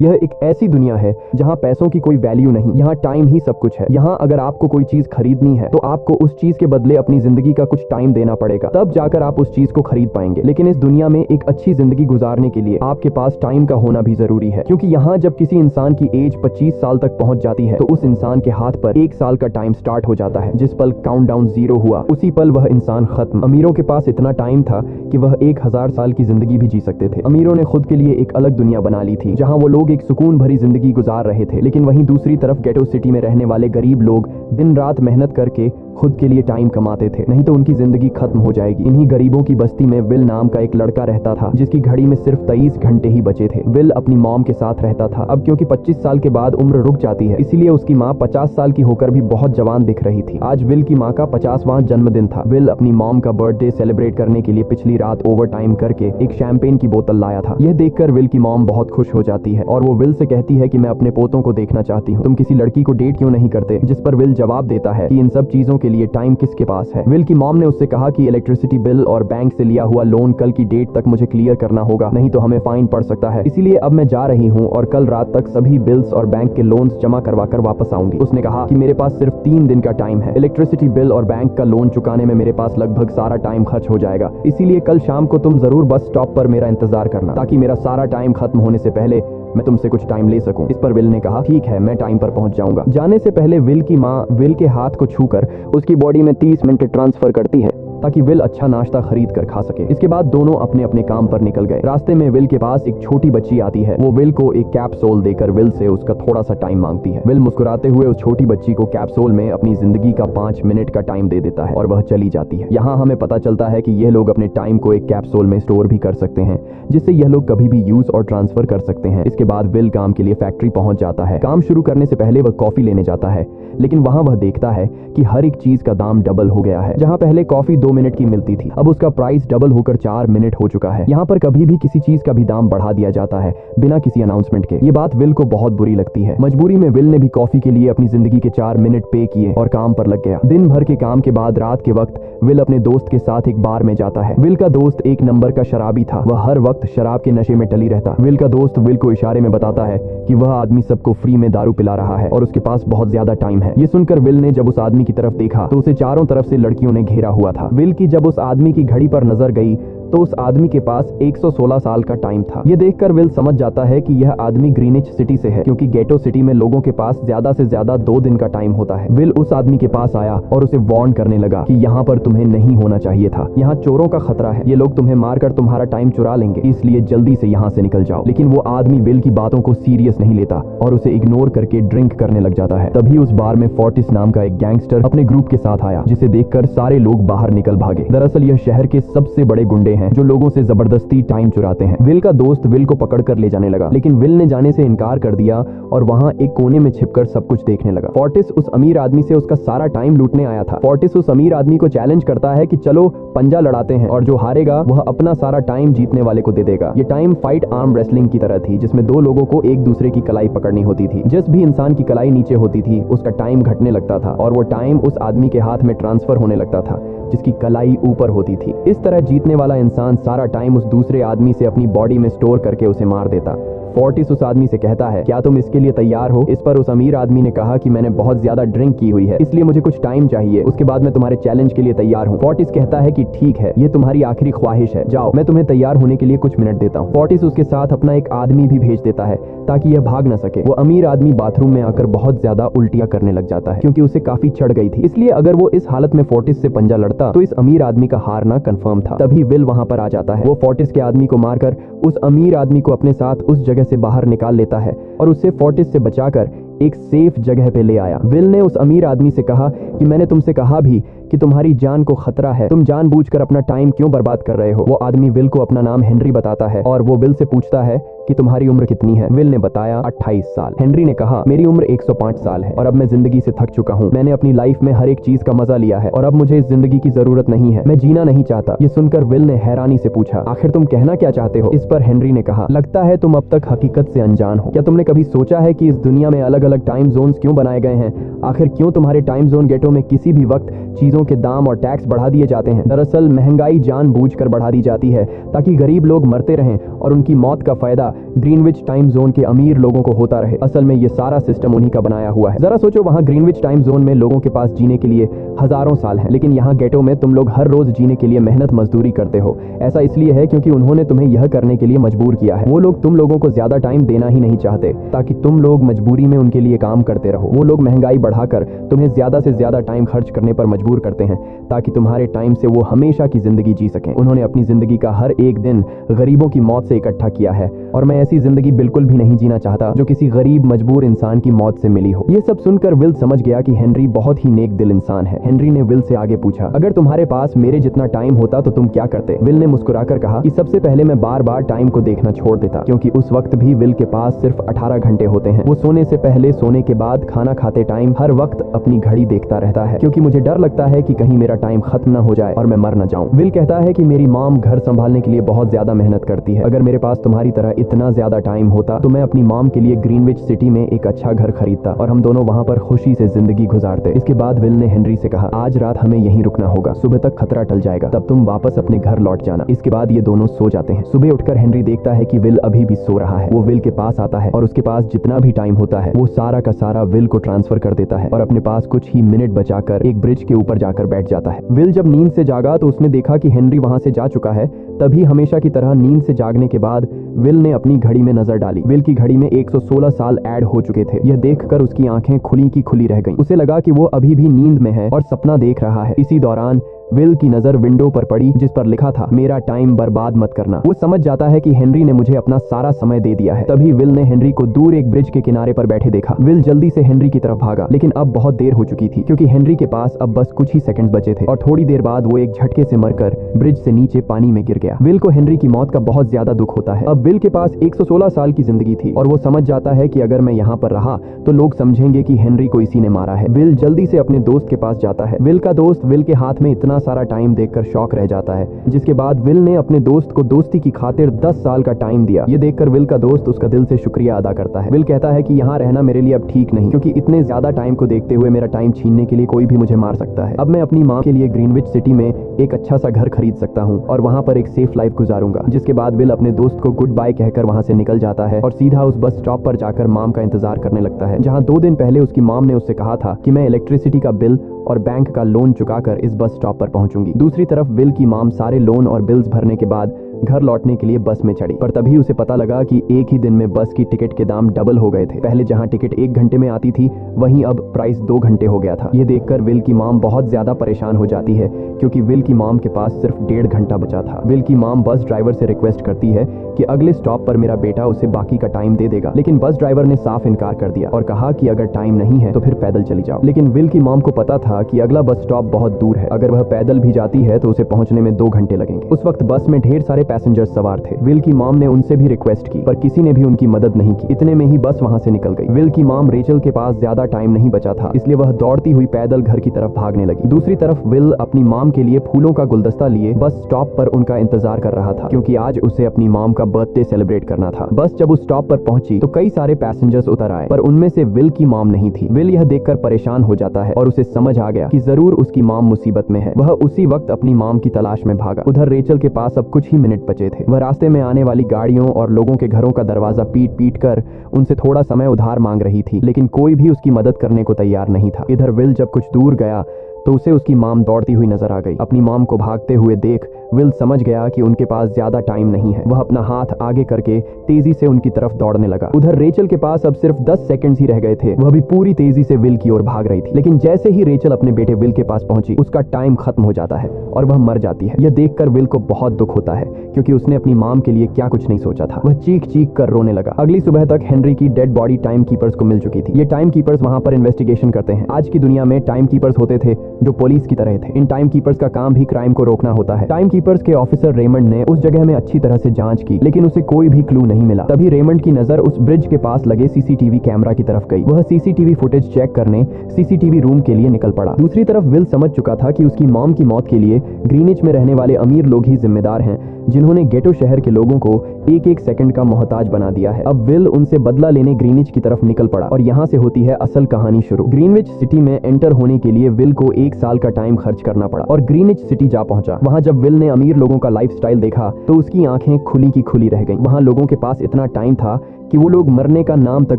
यह एक ऐसी दुनिया है जहाँ पैसों की कोई वैल्यू नहीं, यहाँ टाइम ही सब कुछ है। यहाँ अगर आपको कोई चीज खरीदनी है तो आपको उस चीज के बदले अपनी जिंदगी का कुछ टाइम देना पड़ेगा, तब जाकर आप उस चीज को खरीद पाएंगे। लेकिन इस दुनिया में एक अच्छी जिंदगी गुजारने के लिए आपके पास टाइम का होना भी जरूरी है, क्योंकि यहाँ जब किसी इंसान की एज 25 साल तक पहुंच जाती है तो उस इंसान के हाथ पर 1 साल का टाइम स्टार्ट हो जाता है। जिस पल काउंटडाउन 0 हुआ उसी पल वह इंसान खत्म। अमीरों के पास इतना टाइम था कि वह 1000 साल की जिंदगी भी जी सकते थे। अमीरों ने खुद के लिए एक अलग दुनिया बना ली थी जहाँ वो लोग एक सुकून भरी जिंदगी गुजार रहे थे। लेकिन वहीं दूसरी तरफ गेटो सिटी में रहने वाले गरीब लोग दिन रात मेहनत करके खुद के लिए टाइम कमाते थे, नहीं तो उनकी जिंदगी खत्म हो जाएगी। इन्हीं गरीबों की बस्ती में विल नाम का एक लड़का रहता था जिसकी घड़ी में सिर्फ 23 घंटे ही बचे थे। विल अपनी मॉम के साथ रहता था। अब क्योंकि 25 साल के बाद उम्र रुक जाती है, इसीलिए उसकी माँ 50 साल की होकर भी बहुत जवान दिख रही थी। आज विल की माँ का 50वां जन्मदिन था। विल अपनी मॉम का बर्थडे सेलिब्रेट करने के लिए पिछली रात ओवर टाइम करके एक शैंपेन की बोतल लाया था। यह देखकर विल की मॉम बहुत खुश हो जाती है और वो विल से कहती है कि मैं अपने पोतों को देखना चाहती हूँ, तुम किसी लड़की को डेट क्यों नहीं करते? जिस पर विल जवाब देता है कि इन सब चीजों के लिए टाइम किसके पास है। विल की मॉम ने उससे कहा कि इलेक्ट्रिसिटी बिल और बैंक से लिया हुआ लोन कल की डेट तक मुझे क्लियर करना होगा, नहीं तो हमें फाइन पड़ सकता है। इसीलिए अब मैं जा रही हूँ और कल रात तक सभी बिल्स और बैंक के लोन्स जमा करवा कर वापस आऊंगी। उसने कहा कि मेरे पास सिर्फ 3 दिन का टाइम है। इलेक्ट्रिसिटी बिल और बैंक का लोन चुकाने में मेरे पास लगभग सारा टाइम खर्च हो जाएगा, इसीलिए कल शाम को तुम जरूर बस स्टॉप पर मेरा इंतजार करना, ताकि मेरा सारा टाइम खत्म होने से पहले मैं तुमसे कुछ टाइम ले सकूं। इस पर विल ने कहा ठीक है, मैं टाइम पर पहुंच जाऊंगा। जाने से पहले विल की माँ विल के हाथ को छूकर उसकी बॉडी में 30 मिनट ट्रांसफर करती है ताकि विल अच्छा नाश्ता खरीद कर खा सके। इसके बाद दोनों अपने अपने काम पर निकल गए। रास्ते में विल के पास एक छोटी बच्ची आती है। वो विल को एक कैप्सूल देकर विल से उसका थोड़ा सा टाइम मांगती है। विल मुस्कुराते हुए उस छोटी बच्ची को कैप्सूल में अपनी जिंदगी का 5 मिनट का टाइम दे देता है और वह चली जाती है। यहाँ हमें पता चलता है कि यह लोग अपने टाइम को एक कैप्सूल में स्टोर भी कर सकते हैं, जिससे यह लोग कभी भी यूज और ट्रांसफर कर सकते हैं। इसके बाद विल काम के लिए फैक्ट्री पहुंच जाता है। काम शुरू करने से पहले वह कॉफी लेने जाता है, लेकिन वहां वह देखता है कि हर एक चीज का दाम डबल हो गया है। जहां पहले कॉफी 2 मिनट की मिलती थी, अब उसका प्राइस डबल होकर 4 मिनट हो चुका है। यहाँ पर कभी भी किसी चीज का भी दाम बढ़ा दिया जाता है बिना किसी अनाउंसमेंट के। ये बात विल को बहुत बुरी लगती है। मजबूरी में विल ने भी कॉफी के लिए अपनी जिंदगी के 4 मिनट पे किए और काम पर लग गया। दिन भर के काम के बाद रात के वक्त विल अपने दोस्त के साथ एक बार में जाता है। विल का दोस्त 1 नंबर का शराबी था। वह हर वक्त शराब के नशे में टली रहता। विल का दोस्त विल को इशारे में बताता है कि वह आदमी सबको फ्री में दारू पिला रहा है और उसके पास बहुत ज्यादा टाइम है। ये सुनकर विल ने जब उस आदमी की तरफ देखा तो उसे चारों तरफ से लड़कियों ने घेरा हुआ था। विल की जब उस आदमी की घड़ी पर नजर गई तो उस आदमी के पास 116 साल का टाइम था। ये देखकर विल समझ जाता है कि यह आदमी ग्रीनिच सिटी से है, क्योंकि गेटो सिटी में लोगों के पास ज्यादा से ज्यादा 2 दिन का टाइम होता है। विल उस आदमी के पास आया और उसे वार्न करने लगा कि यहाँ पर तुम्हें नहीं होना चाहिए था। यहाँ चोरों का खतरा है, ये लोग तुम्हें मारकर तुम्हारा टाइम चुरा लेंगे, इसलिए जल्दी से यहाँ से निकल जाओ। लेकिन वो आदमी विल की बातों को सीरियस नहीं लेता और उसे इग्नोर करके ड्रिंक करने लग जाता है। तभी उस बार में फोर्टिस नाम का एक गैंगस्टर अपने ग्रुप के साथ आया, जिसे देखकर सारे लोग बाहर निकल भागे। दरअसल यह शहर के सबसे बड़े गुंडे हैं जो लोगों से जबरदस्ती टाइम चुराते हैं। विल का दोस्त विल को पकड़कर ले जाने लगा, लेकिन विल ने जाने से इनकार कर दिया और वहां एक कोने में छिपकर सब कुछ देखने लगा। फोर्टिस उस अमीर आदमी से उसका सारा टाइम लूटने आया था। फोर्टिस उस अमीर आदमी को चैलेंज करता है कि चलो पंजा लड़ाते हैं और जो हारेगा वह अपना सारा टाइम जीतने वाले को दे देगा। ये टाइम फाइट आर्म रेसलिंग की तरह थी, जिसमें 2 लोगों को एक दूसरे की कलाई पकड़नी होती थी। जिस भी इंसान की कलाई नीचे होती थी उसका टाइम घटने लगता था और वो टाइम उस आदमी के हाथ में ट्रांसफर होने लगता था जिसकी कलाई ऊपर होती थी। इस तरह जीतने वाला इंसान सारा टाइम उस दूसरे आदमी से अपनी बॉडी में स्टोर करके उसे मार देता। फोर्टिस उस आदमी से कहता है क्या तुम इसके लिए तैयार हो? इस पर उस अमीर आदमी ने कहा कि मैंने बहुत ज्यादा ड्रिंक की हुई है, इसलिए मुझे कुछ टाइम चाहिए, उसके बाद मैं तुम्हारे चैलेंज के लिए तैयार हूँ। फोर्टिस कहता है कि ठीक है, ये तुम्हारी आखिरी ख्वाहिश है, जाओ मैं तुम्हें तैयार होने के लिए कुछ मिनट देता हूँ। फोर्टिस उसके साथ अपना एक आदमी भी भेज देता है ताकि यह भाग न सके। वो अमीर आदमी बाथरूम में आकर बहुत ज्यादा उल्टियां करने लग जाता है क्योंकि उसे काफी चढ़ गई थी, इसलिए अगर वो इस हालत में फोर्टिस से पंजा लड़ता तो इस अमीर आदमी का हारना कंफर्म था। तभी विल वहां पर आ जाता है। वो फोर्टिस के आदमी को मारकर उस अमीर आदमी को अपने साथ उस जगह से बाहर निकाल लेता है और उसे फोर्टिस से बचाकर एक सेफ जगह पे ले आया। विल ने उस अमीर आदमी से कहा कि मैंने तुमसे कहा भी कि तुम्हारी जान को खतरा है, तुम जानबूझकर अपना टाइम क्यों बर्बाद कर रहे हो। वो आदमी विल को अपना नाम हेनरी बताता है और वो विल से पूछता है कि तुम्हारी उम्र कितनी है। विल ने बताया 28 साल। हेनरी ने कहा मेरी उम्र 105 साल है और अब मैं जिंदगी से थक चुका हूँ। मैंने अपनी लाइफ में हर एक चीज का मजा लिया है और अब मुझे इस जिंदगी की जरूरत नहीं है, मैं जीना नहीं चाहता। ये सुनकर विल ने हैरानी से पूछा आखिर तुम कहना क्या चाहते हो? इस पर हेनरी ने कहा लगता है तुम अब तक हकीकत से अनजान हो। क्या तुमने कभी सोचा है कि इस दुनिया में अलग अलग टाइम जोन्स क्यों बनाए गए हैं? आखिर क्यों तुम्हारे टाइम जोन गेटो में किसी भी वक्त चीजों चीजों के दाम और टैक्स बढ़ा दिए जाते हैं। दरअसल महंगाई जानबूझकर बढ़ा दी जाती है ताकि गरीब लोग मरते रहें और उनकी मौत का फायदा ग्रीनविच टाइम जोन के अमीर लोगों को होता रहे। असल में ये सारा सिस्टम उन्हीं का बनाया हुआ है। जरा सोचो, वहाँ ग्रीनविच टाइम जोन में लोगों के पास जीने के लिए हजारों साल हैं, लेकिन यहाँ गेटो में तुम लोग हर रोज जीने के लिए मेहनत मजदूरी करते हो। ऐसा इसलिए है क्योंकि उन्होंने तुम्हें यह करने के लिए मजबूर किया है। वो लोग तुम लोगों को ज्यादा टाइम देना ही नहीं चाहते ताकि तुम लोग मजबूरी में उनके लिए काम करते रहो। वो लोग महंगाई बढ़ाकर तुम्हें ज्यादा से ज्यादा टाइम खर्च करने पर मजबूर करते हैं ताकि तुम्हारे टाइम से वो हमेशा की जिंदगी जी सकें। उन्होंने अपनी जिंदगी का हर एक दिन गरीबों की मौत से इकट्ठा किया है और मैं ऐसी जिंदगी बिल्कुल भी नहीं जीना चाहता जो किसी गरीब मजबूर इंसान की मौत से मिली हो। ये सब सुनकर विल समझ गया कि हेनरी बहुत ही नेक दिल इंसान है। हेनरी ने विल से आगे पूछा, अगर तुम्हारे पास मेरे जितना टाइम होता तो तुम क्या करते? विल ने मुस्कुराकर कहा कि सबसे पहले मैं बार बार टाइम को देखना छोड़ देता, क्योंकि उस वक्त भी विल के पास सिर्फ 18 घंटे होते हैं। वो सोने से पहले, सोने के बाद, खाना खाते टाइम हर वक्त अपनी घड़ी देखता रहता है, क्योंकि मुझे डर लगता है कि कहीं मेरा टाइम खत्म न हो जाए और मैं मर न जाऊं। विल कहता है कि मेरी मॉम घर संभालने के लिए बहुत ज्यादा मेहनत करती है। अगर मेरे पास तुम्हारी तरह इतना ज्यादा टाइम होता तो मैं अपनी मॉम के लिए ग्रीनविच सिटी में एक अच्छा घर खरीदता और हम दोनों वहाँ पर खुशी से जिंदगी गुजारते। इसके बाद विल ने हेनरी से कहा, आज रात हमें यहीं रुकना होगा, सुबह तक खतरा टल जाएगा, तब तुम वापस अपने घर लौट जाना। इसके बाद ये दोनों सो जाते हैं। सुबह उठकर हेनरी देखता है कि विल अभी भी सो रहा है। वो विल के पास आता है और उसके पास जितना भी टाइम होता है वो सारा का सारा विल को ट्रांसफर कर देता है और अपने पास कुछ ही मिनट बचाकर एक ब्रिज के ऊपर जाकर बैठ जाता है। विल जब नींद से जागा तो उसने देखा कि हेनरी वहां से जा चुका है। तभी हमेशा की तरह नींद से जागने के बाद विल ने अपनी घड़ी में नजर डाली। विल की घड़ी में 116 साल ऐड हो चुके थे। यह देखकर उसकी आंखें खुली की खुली रह गईं। उसे लगा कि वो अभी भी नींद में है और सपना देख रहा है। इसी दौरान विल की नजर विंडो पर पड़ी जिस पर लिखा था, मेरा टाइम बर्बाद मत करना। वो समझ जाता है कि हेनरी ने मुझे अपना सारा समय दे दिया है। तभी विल ने हेनरी को दूर एक ब्रिज के किनारे पर बैठे देखा। विल जल्दी से हेनरी की तरफ भागा, लेकिन अब बहुत देर हो चुकी थी क्योंकि हेनरी के पास अब बस कुछ ही सेकंड बचे थे और थोड़ी देर बाद वो एक झटके से मरकर ब्रिज से नीचे पानी में गिर गया। विल को हेनरी की मौत का बहुत ज्यादा दुख होता है। अब विल के पास 116 साल की जिंदगी थी और वो समझ जाता है कि अगर मैं यहाँ पर रहा तो लोग समझेंगे कि हेनरी को इसी ने मारा है। विल जल्दी से अपने दोस्त के पास जाता है। विल का दोस्त विल के हाथ में इतना सारा टाइम देखकर शॉक रह जाता है, जिसके बाद विल ने अपने दोस्त को दोस्ती की खातिर 10 साल का टाइम दिया। ये देखकर विल का दोस्त उसका दिल से शुक्रिया अदा करता है। विल कहता है कि यहाँ रहना मेरे लिए अब ठीक नहीं, क्योंकि इतने ज्यादा टाइम को देखते हुए मेरा टाइम छीनने के लिए कोई भी मुझे मार सकता है। अब मैं अपनी माँ के लिए ग्रीनविच सिटी में एक अच्छा सा घर खरीद सकता हूँ और वहाँ पर एक सेफ लाइफ गुजारूंगा। जिसके बाद विल अपने दोस्त को गुड बाय कहकर वहाँ से निकल जाता है और सीधा उस बस स्टॉप पर जाकर मॉम का इंतजार करने लगता है, जहाँ 2 दिन पहले उसकी मॉम ने उससे कहा था कि मैं इलेक्ट्रिसिटी का बिल और बैंक का लोन चुकाकर इस बस स्टॉप पर पहुंचूंगी। दूसरी तरफ विल की मॉम सारे लोन और बिल्स भरने के बाद घर लौटने के लिए बस में चढ़ी, पर तभी उसे पता लगा कि एक ही दिन में बस की टिकट के दाम डबल हो गए थे। पहले जहां टिकट 1 घंटे में आती थी वहीं अब प्राइस 2 घंटे हो गया था। यह देखकर विल की मॉम बहुत ज्यादा परेशान हो जाती है क्योंकि विल की मॉम के पास सिर्फ 1.5 घंटा बचा था। विल की मॉम बस ड्राइवर से रिक्वेस्ट करती है कि अगले स्टॉप पर मेरा बेटा उसे बाकी का टाइम दे देगा, लेकिन बस ड्राइवर ने साफ इनकार कर दिया और कहा कि अगर टाइम नहीं है तो फिर पैदल चली जाओ। लेकिन विल की मॉम को पता था कि अगला बस स्टॉप बहुत दूर है, अगर वह पैदल भी जाती है तो उसे पहुंचने में 2 घंटे लगेंगे। उस वक्त बस में ढेर सारे पैसेंजर्स सवार थे। विल की मॉम ने उनसे भी रिक्वेस्ट की पर किसी ने भी उनकी मदद नहीं की। इतने में ही बस वहां से निकल गई। विल की मॉम रेचल के पास ज्यादा टाइम नहीं बचा था, इसलिए वह दौड़ती हुई पैदल घर की तरफ भागने लगी। दूसरी तरफ विल अपनी मॉम के लिए फूलों का गुलदस्ता लिए बस स्टॉप पर उनका इंतजार कर रहा था, क्योंकि आज उसे अपनी मॉम का बर्थडे सेलिब्रेट करना था। बस जब उस स्टॉप पर पहुंची तो कई सारे पैसेंजर्स उतर आए, पर उनमें से विल की मॉम नहीं थी। विल यह देखकर परेशान हो जाता है और उसे समझ आ गया कि जरूर उसकी मॉम मुसीबत में है। वह उसी वक्त अपनी मॉम की तलाश में भागा। उधर रेचल के पास अब कुछ ही मिनट बचे थे। वह रास्ते में आने वाली गाड़ियों और लोगों के घरों का दरवाजा पीट पीट कर उनसे थोड़ा समय उधार मांग रही थी, लेकिन कोई भी उसकी मदद करने को तैयार नहीं था। इधर विल जब कुछ दूर गया तो उसे उसकी मॉम दौड़ती हुई नजर आ गई। अपनी मॉम को भागते हुए देख विल समझ गया कि उनके पास ज्यादा टाइम नहीं है। वह अपना हाथ आगे करके तेजी से उनकी तरफ दौड़ने लगा। उधर रेचल के पास अब सिर्फ 10 सेकंड्स ही रह गए थे। वह भी पूरी तेजी से विल की ओर भाग रही थी, लेकिन जैसे ही रेचल अपने बेटे विल के पास पहुंची उसका टाइम खत्म हो जाता है और वह मर जाती है। यह देखकर विल को बहुत दुख होता है क्योंकि उसने अपनी मॉम के लिए क्या कुछ नहीं सोचा था। वह चीख चीख कर रोने लगा। अगली सुबह तक हेनरी की डेड बॉडी टाइम कीपर्स को मिल चुकी थी। ये टाइम कीपर्स वहां पर इन्वेस्टिगेशन करते हैं। आज की दुनिया में टाइम कीपर्स होते थे जो पुलिस की तरह थे। इन टाइम कीपर्स का काम भी क्राइम को रोकना होता है। टाइम कीपर्स के ऑफिसर रेमंड ने उस जगह में अच्छी तरह से जांच की, लेकिन उसे कोई भी क्लू नहीं मिला। तभी रेमंड की नजर उस ब्रिज के पास लगे सीसीटीवी कैमरा की तरफ गई। वह सीसीटीवी फुटेज चेक करने सीसीटीवी रूम के लिए निकल पड़ा। दूसरी तरफ विल समझ चुका था कि उसकी मॉम की मौत के लिए ग्रीनिच में रहने वाले अमीर लोग ही जिम्मेदार हैं, जिन्होंने गेटो शहर के लोगों को एक एक सेकंड का मोहताज बना दिया है। अब विल उनसे बदला लेने ग्रीनिच की तरफ निकल पड़ा और यहाँ से होती है असल कहानी शुरू। ग्रीनविच सिटी में एंटर होने के लिए विल को 1 1 साल का टाइम खर्च करना पड़ा और ग्रीनिच सिटी जा पहुंचा। वहां जब विल ने अमीर लोगों का लाइफस्टाइल देखा तो उसकी आंखें खुली की खुली रह गईं। वहां लोगों के पास इतना टाइम था कि वो लोग मरने का नाम तक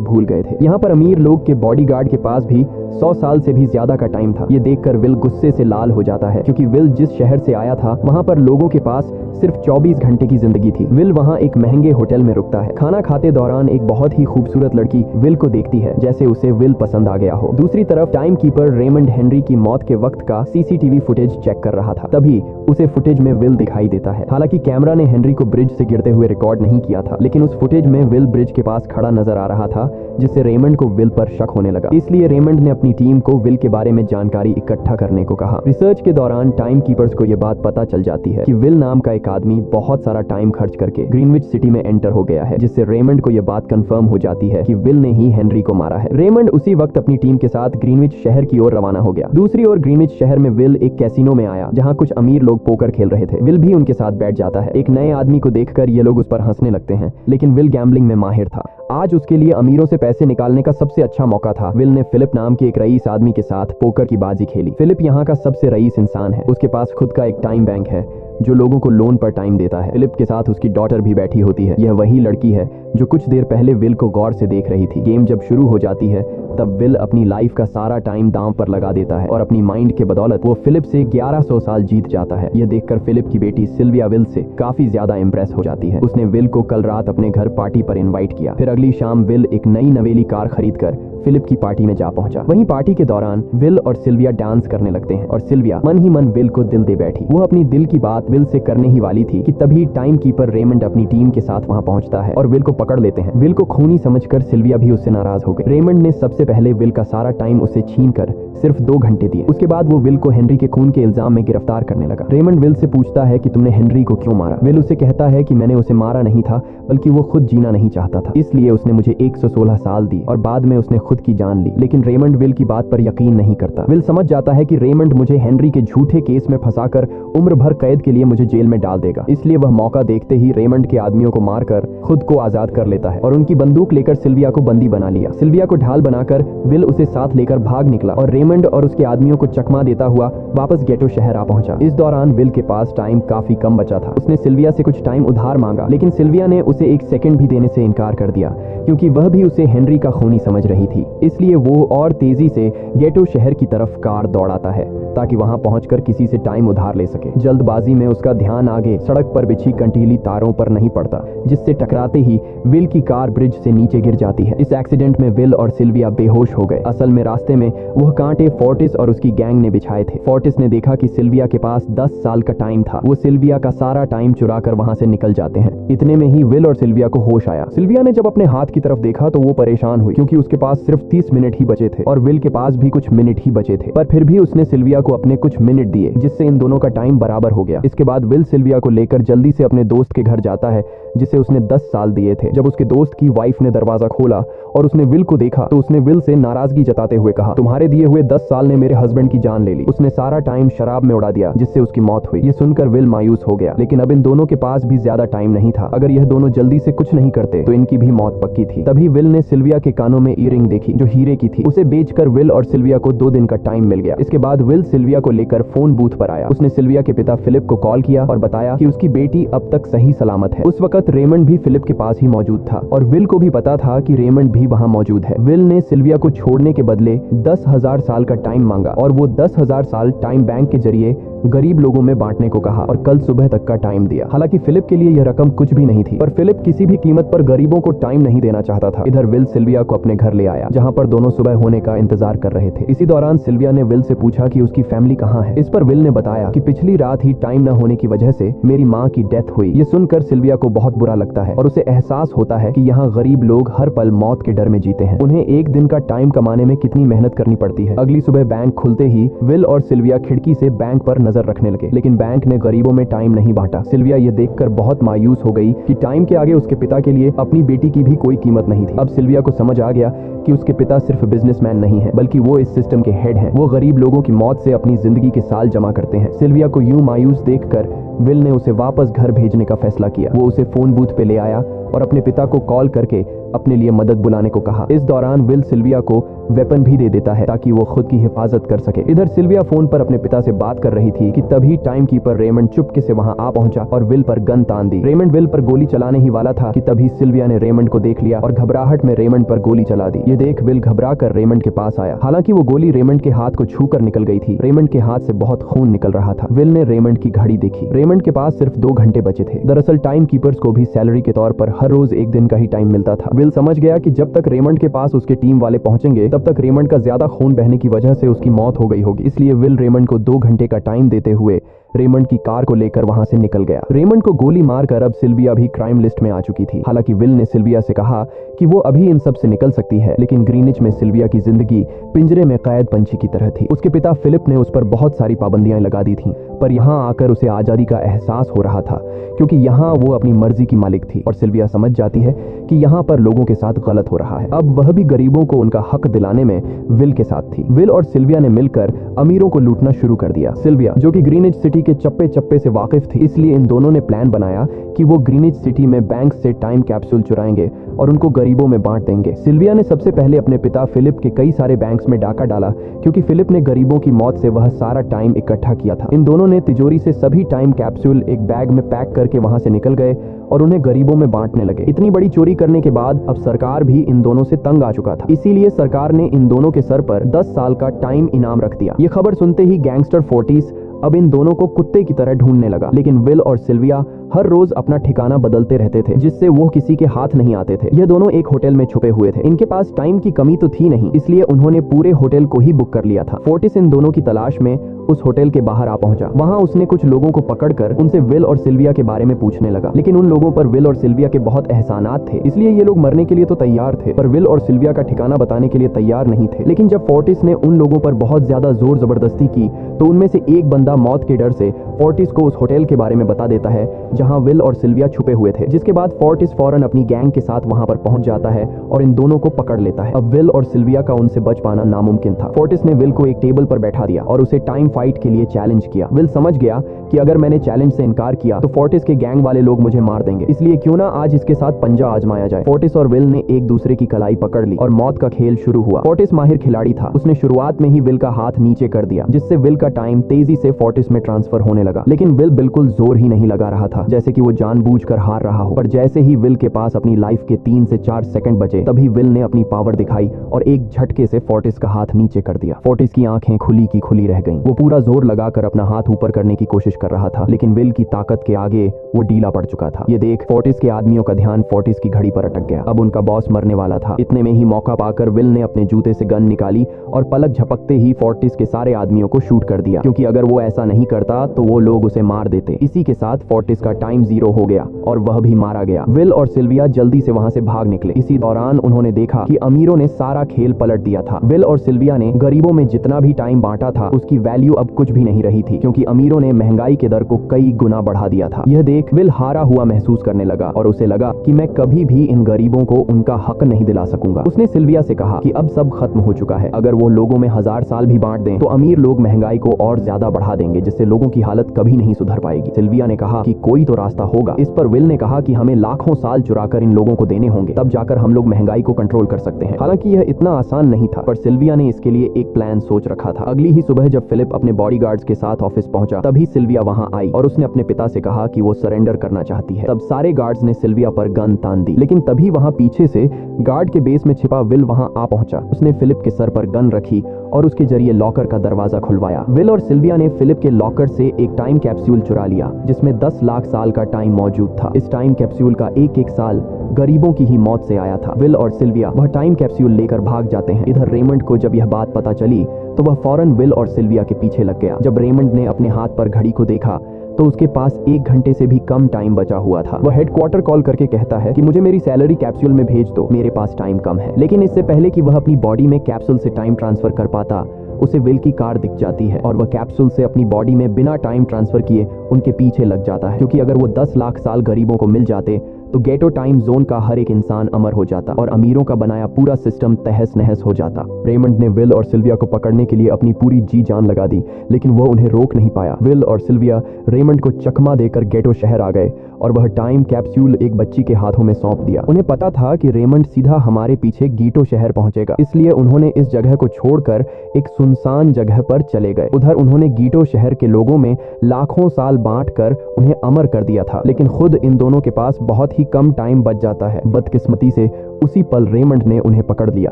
भूल गए थे। यहाँ पर अमीर लोग के बॉडीगार्ड के पास भी 100 साल से भी ज्यादा का टाइम था। ये देखकर विल गुस्से से लाल हो जाता है क्योंकि विल जिस शहर से आया था वहां पर लोगों के पास सिर्फ 24 घंटे की जिंदगी थी। विल वहां एक महंगे होटल में रुकता है। खाना खाते दौरान एक बहुत ही खूबसूरत लड़की विल को देखती है, जैसे उसे विल पसंद आ गया हो। दूसरी तरफ टाइम कीपर रेमंड हेनरी की मौत के वक्त का सीसीटीवी फुटेज चेक कर रहा था। तभी उसे फुटेज में विल दिखाई देता है। हालांकि कैमरा ने हेनरी को ब्रिज से गिरते हुए रिकॉर्ड नहीं किया था, लेकिन उस फुटेज में विल ब्रिज के पास खड़ा नजर आ रहा था, जिससे रेमंड को विल पर शक होने लगा। इसलिए रेमंड ने अपनी टीम को विल के बारे में जानकारी इकट्ठा करने को कहा। रिसर्च के दौरान टाइम कीपर्स को यह बात पता चल जाती है कि विल नाम का एक आदमी बहुत सारा टाइम खर्च करके ग्रीनविच सिटी में एंटर हो गया है, जिससे रेमंड को यह बात कंफर्म हो जाती है कि विल ने ही हेनरी को मारा है। रेमंड उसी वक्त अपनी टीम के साथ ग्रीनविच शहर की ओर रवाना हो गया। दूसरी ओर ग्रीनविच शहर में विल एक कैसीनो में आया, जहां कुछ अमीर लोग पोकर खेल रहे थे। विल भी उनके साथ बैठ जाता है। एक नए आदमी को देखकर ये लोग उस पर हंसने लगते हैं, लेकिन विल गैम्बलिंग में माहिर था। आज उसके लिए अमीरों से पैसे निकालने का सबसे अच्छा मौका था। विल ने फिलिप नाम के एक रईस आदमी के साथ पोकर की बाजी खेली। फिलिप यहाँ का सबसे रईस इंसान है। उसके पास खुद का एक टाइम बैंक है जो लोगों को लोन पर टाइम देता है। फिलिप के साथ उसकी डॉटर भी बैठी होती है। यह वही लड़की है जो कुछ देर पहले विल को गौर से देख रही थी। गेम जब शुरू हो जाती है तब विल अपनी लाइफ का सारा टाइम दांव पर लगा देता है और अपनी माइंड के बदौलत वो फिलिप से 1100 साल जीत जाता है। यह देखकर फिलिप की बेटी सिल्विया विल से काफी ज्यादा इंप्रेस हो जाती है। उसने विल को कल रात अपने घर पार्टी पर इनवाइट किया। फिर अगली शाम विल एक नई नवेली कार खरीदकर फिलिप की पार्टी में जा पहुंचा। वहीं पार्टी के दौरान विल और सिल्विया डांस करने लगते हैं और सिल्विया मन ही मन विल को दिल दे बैठी। वो अपनी दिल की बात विल से करने ही वाली थी कि तभी टाइम कीपर रेमंड अपनी टीम के साथ वहां पहुंचता है और विल को पकड़ लेते हैं। विल को खूनी समझकर सिल्विया भी उससे नाराज हो गई। रेमंड ने सबसे पहले विल का सारा टाइम उसे छीनकर सिर्फ 2 घंटे दिए। उसके बाद वो विल को हेनरी के खून के इल्जाम में गिरफ्तार करने लगा। रेमंड विल से पूछता है कि तुमने हेनरी को क्यों मारा। विल उसे कहता है कि मैंने उसे मारा नहीं था, बल्कि वो खुद जीना नहीं चाहता था, इसलिए उसने मुझे 116 साल दी और बाद में उसने खुद की जान ली। लेकिन रेमंड विल की बात पर यकीन नहीं करता। विल समझ जाता है कि रेमंड मुझे हेनरी के झूठे केस में फंसाकर उम्र भर कैद के लिए मुझे जेल में डाल देगा, इसलिए वह मौका देखते ही रेमंड के आदमियों को मारकर खुद को आजाद कर लेता है और उनकी बंदूक लेकर सिल्विया को बंदी बना लिया। सिल्विया को ढाल बनाकर विल उसे साथ लेकर भाग निकला और रेमंड और उसके आदमियों को चकमा देता हुआ वापस गेटो शहर आ पहुंचा। इस दौरान विल के पास टाइम काफी कम बचा था। उसने सिल्विया से कुछ टाइम उधार मांगा, लेकिन सिल्विया ने उसे 1 सेकंड भी देने से इनकार कर दिया, क्योंकि वह भी उसे हेनरी का खूनी समझ रही थी। इसलिए वो और तेजी से गेटो शहर की तरफ कार दौड़ाता है ताकि वहां पहुंचकर किसी से टाइम उधार ले सके। जल्दबाजी में उसका ध्यान आगे सड़क पर बिछी कंटीली तारों पर नहीं पड़ता, जिससे टकराते ही विल की कार ब्रिज से नीचे गिर जाती है। इस एक्सीडेंट में विल और सिल्विया बेहोश हो गए। असल में रास्ते में वह कांटे फोर्टिस और उसकी गैंग ने बिछाए थे। फोर्टिस ने देखा कि सिल्विया के पास 10 साल का टाइम था। वो सिल्विया का सारा टाइम चुरा कर वहां से निकल जाते हैं। इतने में ही विल और सिल्विया को होश आया। सिल्विया ने जब अपने हाथ की तरफ देखा तो वो परेशान हुई, क्योंकि उसके पास सिर्फ 30 मिनट ही बचे थे और विल के पास भी कुछ मिनट ही बचे थे। पर फिर भी उसने सिल्विया को अपने कुछ मिनट दिए, जिससे इन दोनों का टाइम बराबर हो गया। इसके बाद विल सिल्विया को लेकर जल्दी से अपने दोस्त के घर जाता है, जिसे उसने 10 साल दिए थे। जब उसके दोस्त की वाइफ ने दरवाजा खोला और उसने विल को देखा तो उसने विल से नाराजगी जताते हुए कहा, तुम्हारे दिए हुए 10 साल ने मेरे हस्बैंड की जान ले ली। उसने सारा टाइम शराब में उड़ा दिया, जिससे उसकी मौत हुई। ये सुनकर विल मायूस हो गया, लेकिन अब इन दोनों के पास भी ज्यादा टाइम नहीं था। अगर यह दोनों जल्दी से कुछ नहीं करते तो इनकी भी मौत पक्की थी। तभी विल ने सिल्विया के कानों में ईयरिंग देखी जो हीरे की थी। उसे बेचकर विल और सिल्विया को 2 दिन का टाइम मिल गया। इसके बाद विल सिल्विया को लेकर फोन बूथ पर आया। उसने सिल्विया के पिता फिलिप को कॉल किया और बताया कि उसकी बेटी अब तक सही सलामत है। उस वक्त रेमंड भी फिलिप के पास ही मौजूद था और विल को भी पता था कि रेमंड भी वहां मौजूद है। विल ने सिल्विया को छोड़ने के बदले 10,000 साल का टाइम मांगा और वो 10,000 साल टाइम बैंक के जरिए गरीब लोगों में बांटने को कहा और कल सुबह तक का टाइम दिया। हालांकि फिलिप के लिए यह रकम कुछ भी नहीं थी, पर फिलिप किसी भी कीमत पर गरीबों को टाइम नहीं देना चाहता था। इधर विल सिल्विया को अपने घर ले आया, जहां पर दोनों सुबह होने का इंतजार कर रहे थे। इसी दौरान सिल्विया ने विल से पूछा कि उसकी फैमिली कहाँ है। इस पर विल ने बताया कि पिछली रात ही टाइम न होने की वजह से मेरी माँ की डेथ हुई। ये सुनकर सिल्विया को बहुत बुरा लगता है और उसे एहसास होता है कि यहाँ गरीब लोग हर पल मौत के डर में जीते हैं। उन्हें एक दिन का टाइम कमाने में कितनी मेहनत करनी पड़ती है। अगली सुबह बैंक खुलते ही विल और सिल्विया खिड़की से बैंक पर नजर रखने लगे, लेकिन बैंक ने गरीबों में टाइम नहीं बांटा। सिल्विया ये देखकर बहुत मायूस हो गई कि टाइम के आगे उसके पिता के लिए अपनी बेटी की भी कोई कीमत नहीं थी। अब सिल्विया को समझ आ गया कि उसके पिता सिर्फ बिजनेसमैन नहीं है, बल्कि वो इस सिस्टम के हेड हैं। वो गरीब लोगों की मौत से अपनी जिंदगी के साल जमा करते हैं। सिल्विया को यूं मायूस देखकर विल ने उसे वापस घर भेजने का फैसला किया। वो उसे फोन बूथ पे ले आया और अपने पिता को कॉल करके अपने लिए मदद बुलाने को कहा। इस दौरान विल सिल्विया को वेपन भी दे देता है ताकि वो खुद की हिफाजत कर सके। इधर सिल्विया फोन पर अपने पिता से बात कर रही थी कि तभी टाइम कीपर रेमंड चुपके से वहां आ पहुंचा और विल पर गन तान दी। रेमंड विल पर गोली चलाने ही वाला था कि तभी सिल्विया ने रेमंड को देख लिया और घबराहट में रेमंड पर गोली चला दी। ये देख विल घबरा कर रेमंड के पास आया। हालांकि वो गोली रेमंड के हाथ को छूकर निकल गई थी। रेमंड के हाथ से बहुत खून निकल रहा था। विल ने रेमंड की घड़ी देखी। रेमंड के पास सिर्फ 2 घंटे बचे थे। दरअसल टाइम कीपर्स को भी सैलरी के तौर पर हर रोज 1 दिन का ही टाइम मिलता था। विल समझ गया कि जब तक रेमंड के पास उसके टीम वाले पहुंचेंगे तब तक रेमंड का ज्यादा खून बहने की वजह से उसकी मौत हो गई होगी। इसलिए विल रेमंड को 2 घंटे का टाइम देते हुए रेमंड की कार को लेकर वहां से निकल गया। रेमंड को गोली मारकर अब सिल्विया भी क्राइम लिस्ट में आ चुकी थी। हालांकि विल ने सिल्विया से कहा कि वो अभी इन सब से निकल सकती है, लेकिन ग्रीनिच में सिल्विया की जिंदगी पिंजरे में कैद पंछी की तरह थी। उसके पिता फिलिप ने उस पर बहुत सारी पाबंदियां लगा दी थी, पर यहाँ आकर उसे आजादी का एहसास हो रहा था क्योंकि यहाँ वो अपनी मर्जी की मालिक थी और सिल्विया समझ जाती है कि यहाँ पर लोगों के साथ गलत हो रहा है। अब वह भी गरीबों को उनका हक दिलाने में विल के साथ थी। विल और सिल्विया ने मिलकर अमीरों को लूटना शुरू कर दिया। सिल्विया जो कि ग्रीनिच सिटी के चप्पे चप्पे से वाकिफ थी, इसलिए इन दोनों ने प्लान बनाया कि वो ग्रीनिच सिटी में बैंक से टाइम कैप्सूल चुराएंगे और उनको गरीबों में बांट देंगे। सिल्विया ने सबसे पहले अपने पिता फिलिप के कई सारे बैंक्स में डाका डाला क्योंकि फिलिप ने गरीबों की मौत से वह सारा टाइम इकट्ठा किया था। इन दोनों ने तिजोरी से सभी टाइम कैप्सूल एक बैग में पैक करके वहां से निकल गए और उन्हें गरीबों में बांटने लगे। इतनी बड़ी चोरी करने के बाद अब सरकार भी इन दोनों से तंग आ चुका था। इसीलिए सरकार ने इन दोनों के सर पर 10 साल का टाइम इनाम रख दिया। ये खबर सुनते ही गैंगस्टर फोर्टिस अब इन दोनों को कुत्ते की तरह ढूंढने लगा। लेकिन विल और सिल्विया हर रोज अपना ठिकाना बदलते रहते थे जिससे वो किसी के हाथ नहीं आते थे। ये दोनों एक होटल में छुपे हुए थे। इनके पास टाइम की कमी तो थी नहीं, इसलिए उन्होंने पूरे होटल को ही बुक कर लिया था। फोर्टिस इन दोनों की तलाश में उस होटल के बाहर आ पहुंचा। वहां उसने कुछ लोगों को पकड़कर उनसे विल और सिल्विया के बारे में पूछने लगा, लेकिन उन लोगों पर विल और सिल्विया के बहुत एहसानात थे, इसलिए ये लोग मरने के लिए तो तैयार थे, पर विल और सिल्विया का ठिकाना बताने के लिए तैयार नहीं थे। लेकिन जब फोर्टिस ने उन लोगों पर बहुत ज्यादा जोर जबरदस्ती की तो उनमें से एक बंदा मौत के डर से फोर्टिस को उस होटल के बारे में बता देता है जहां विल और सिल्विया छुपे हुए थे, जिसके बाद फोर्टिस फौरन अपनी गैंग के साथ वहां पर पहुंच जाता है और इन दोनों को पकड़ लेता है। अब विल और सिल्विया का उनसे बच पाना नामुमकिन था। फोर्टिस ने विल को एक टेबल पर बैठा दिया और उसे टाइम फाइट के लिए चैलेंज किया। विल समझ गया कि अगर मैंने चैलेंज से इनकार किया तो फोर्टिस के गैंग वाले लोग मुझे मार देंगे, इसलिए क्यों ना आज इसके साथ पंजा आजमाया जाए। फोर्टिस और विल ने एक दूसरे की कलाई पकड़ ली और मौत का खेल शुरू हुआ। फोर्टिस माहिर खिलाड़ी था। उसने शुरुआत में ही विल का हाथ नीचे कर दिया, जिससे विल का टाइम तेजी से फोर्टिस में ट्रांसफर होने लगा। लेकिन विल बिल्कुल जोर ही नहीं लगा रहा था, जैसे कि वो जानबूझकर हार रहा हो। पर जैसे ही विल के पास अपनी लाइफ के 3 से 4 सेकंड बचे, तभी विल ने अपनी पावर दिखाई और एक झटके से फोर्टिस का हाथ नीचे कर दिया। फोर्टिस की आंखें खुली की खुली रह गईं। वो पूरा जोर लगाकर अपना हाथ ऊपर करने की कोशिश कर रहा था, लेकिन विल की ताकत के आगे वो ढीला पड़ चुका था। ये देख फोर्टिस के आदमियों का ध्यान फोर्टिस की घड़ी पर अटक गया। अब उनका बॉस मरने वाला था। इतने में ही मौका पाकर विल ने अपने जूते से गन निकाली और पलक झपकते ही फोर्टिस के सारे आदमियों को शूट कर दिया, क्योंकि अगर वो ऐसा नहीं करता तो वो लोग उसे मार देते। इसी के साथ फोर्टिस का टाइम 0 हो गया और वह भी मारा गया। विल और सिल्विया जल्दी से वहां से भाग निकले। इसी दौरान उन्होंने देखा कि अमीरों ने सारा खेल पलट दिया था। विल और सिल्विया ने गरीबों में जितना भी टाइम बांटा था उसकी वैल्यू अब कुछ भी नहीं रही थी, क्योंकि अमीरों ने महंगाई के दर को कई गुना बढ़ा दिया था। यह देख विल हारा हुआ महसूस करने लगा और उसे लगा कि मैं कभी भी इन गरीबों को उनका हक नहीं दिला सकूंगा। उसने सिल्विया से कहा कि अब सब खत्म हो चुका है। अगर वो लोगों में 1000 साल भी बांट दें तो अमीर लोग महंगाई को और ज्यादा बढ़ा देंगे, जिससे लोगों की हालत कभी नहीं सुधर पाएगी। सिल्विया ने कहा कि कोई तो रास्ता होगा। इस पर विल ने कहा कि हमें लाखों साल चुराकर इन लोगों को देने होंगे, तब जाकर हम लोग महंगाई को कंट्रोल कर सकते हैं। हालांकि यह इतना आसान नहीं था, पर सिल्विया ने इसके लिए एक प्लान सोच रखा था। अगली ही सुबह जब फिलिप अपने बॉडीगार्ड्स के साथ ऑफिस पहुंचा, तभी सिल्विया वहां आई और उसने अपने पिता से कहा कि वो सरेंडर करना चाहती है। तब सारे गार्ड्स ने सिल्विया पर गन तान दी, लेकिन तभी वहां पीछे से गार्ड के बेस में छिपा विल वहां आ पहुंचा। उसने फिलिप के सर पर गन रखी और उसके जरिए लॉकर का दरवाजा खुलवाया। विल और सिल्विया ने फिलिप के लॉकर से एक टाइम कैप्सूल चुरा लिया, जिसमें 10 लाख साल का टाइम मौजूद था। इस टाइम कैप्सूल का एक साल गरीबों की ही मौत से आया था। विल और सिल्विया वह टाइम कैप्सूल लेकर भाग जाते हैं। इधर रेमंड को जब यह बात पता चली तो वह फौरन विल और सिल्विया के पीछे लग गया। जब रेमंड ने अपने हाथ पर घड़ी को देखा तो उसके पास 1 घंटे से भी कम टाइम बचा हुआ था। वह हेडक्वार्टर कॉल करके कहता है कि मुझे मेरी सैलरी कैप्सूल में भेज दो, मेरे पास टाइम कम है। लेकिन इससे पहले कि वह अपनी बॉडी में कैप्सूल से टाइम ट्रांसफर कर पाता, उसे विल की कार दिख जाती है और वह कैप्सूल से अपनी बॉडी में बिना टाइम ट्रांसफर किए उनके पीछे लग जाता है, क्योंकि अगर वो 10 लाख साल गरीबों को मिल जाते तो गेटो टाइम जोन का हर एक इंसान अमर हो जाता और अमीरों का बनाया पूरा सिस्टम तहस नहस हो जाता। रेमंड ने विल और सिल्विया को पकड़ने के लिए अपनी पूरी जी जान लगा दी, लेकिन वो उन्हें रोक नहीं पाया। विल और सिल्विया रेमंड को चकमा देकर गेटो शहर आ गए और वह टाइम कैप्सूल एक बच्ची के हाथों में सौंप दिया। उन्हें पता था कि रेमंड सीधा हमारे पीछे गीटो शहर पहुंचेगा, इसलिए उन्होंने इस जगह को छोड़कर एक सुनसान जगह पर चले गए। उधर उन्होंने गीटो शहर के लोगों में लाखों साल बांटकर उन्हें अमर कर दिया था, लेकिन खुद इन दोनों के पास बहुत ही कम टाइम बच जाता है। बदकिस्मती से उसी पल रेमंड ने उन्हें पकड़ लिया।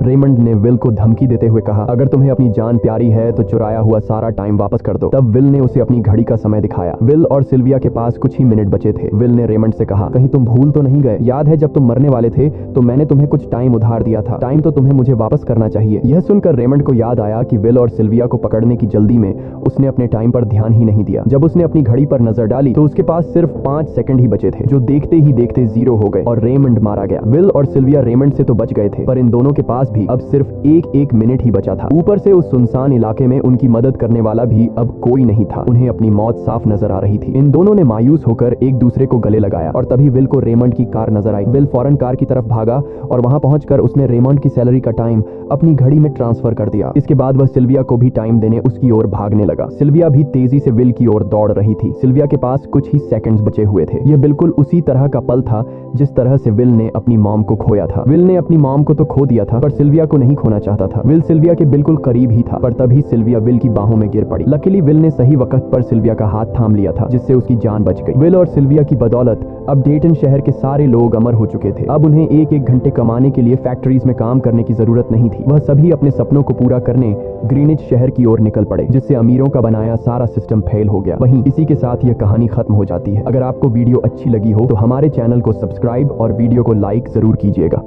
रेमंड ने विल को धमकी देते हुए कहा, अगर तुम्हें अपनी जान प्यारी है तो चुराया हुआ सारा टाइम वापस कर दो। तब विल ने उसे अपनी घड़ी का समय दिखाया। विल और सिल्विया के पास कुछ ही मिनट बचे थे। विल ने रेमंड से कहा, कहीं तुम भूल तो नहीं गए? याद है जब तुम मरने वाले थे तो मैंने तुम्हें कुछ टाइम उधार दिया था। टाइम तो तुम्हें मुझे वापस करना चाहिए। यह सुनकर रेमंड को याद आया कि विल और सिल्विया को पकड़ने की जल्दी में उसने अपने टाइम पर ध्यान ही नहीं दिया। जब उसने अपनी घड़ी पर नजर डाली तो उसके पास सिर्फ 5 सेकंड ही बचे थे, जो देखते ही देखते 0 हो गए और रेमंड मारा गया। विल और सिल्विया रेमंड से तो बच गए थे, पर इन दोनों के पास भी अब सिर्फ एक मिनट ही बचा था। ऊपर से उस सुनसान इलाके में उनकी मदद करने वाला भी अब कोई नहीं था। उन्हें अपनी मौत साफ नजर आ रही थी। इन दोनों ने मायूस होकर एक दूसरे को गले लगाया और तभी विल को रेमंड की कार नजर आई। विल फौरन कार की तरफ भागा और वहां पहुंचकर उसने रेमंड की सैलरी का टाइम अपनी घड़ी में ट्रांसफर कर दिया। इसके बाद वह सिल्विया को भी टाइम देने उसकी ओर भागने लगा। सिल्विया भी तेजी से विल की ओर दौड़ रही थी। सिल्विया के पास कुछ ही सेकंड्स बचे हुए थे। यह बिल्कुल उसी तरह का पल था जिस तरह से विल ने अपनी मॉम को खोया था। विल ने अपनी मॉम को तो खो दिया था, पर सिल्विया को नहीं खोना चाहता था। विल सिल्विया के बिल्कुल करीब ही था, पर तभी सिल्विया विल की बाहों में गिर पड़ी। लकीली विल ने सही वक्त पर सिल्विया का हाथ थाम लिया था, जिससे उसकी जान बच गई। विल और सिल्विया की बदौलत अब डेटन शहर के सारे लोग अमर हो चुके थे। अब उन्हें एक घंटे कमाने के लिए फैक्ट्रीज में काम करने की जरूरत नहीं थी। वह सभी अपने सपनों को पूरा करने ग्रीनिच शहर की ओर निकल पड़े, जिससे अमीरों का बनाया सारा सिस्टम फेल हो गया। वहीं इसी के साथ यह कहानी खत्म हो जाती है। अगर आपको वीडियो अच्छी लगी हो तो हमारे चैनल को सब्सक्राइब और वीडियो को लाइक जरूर कीजिएगा।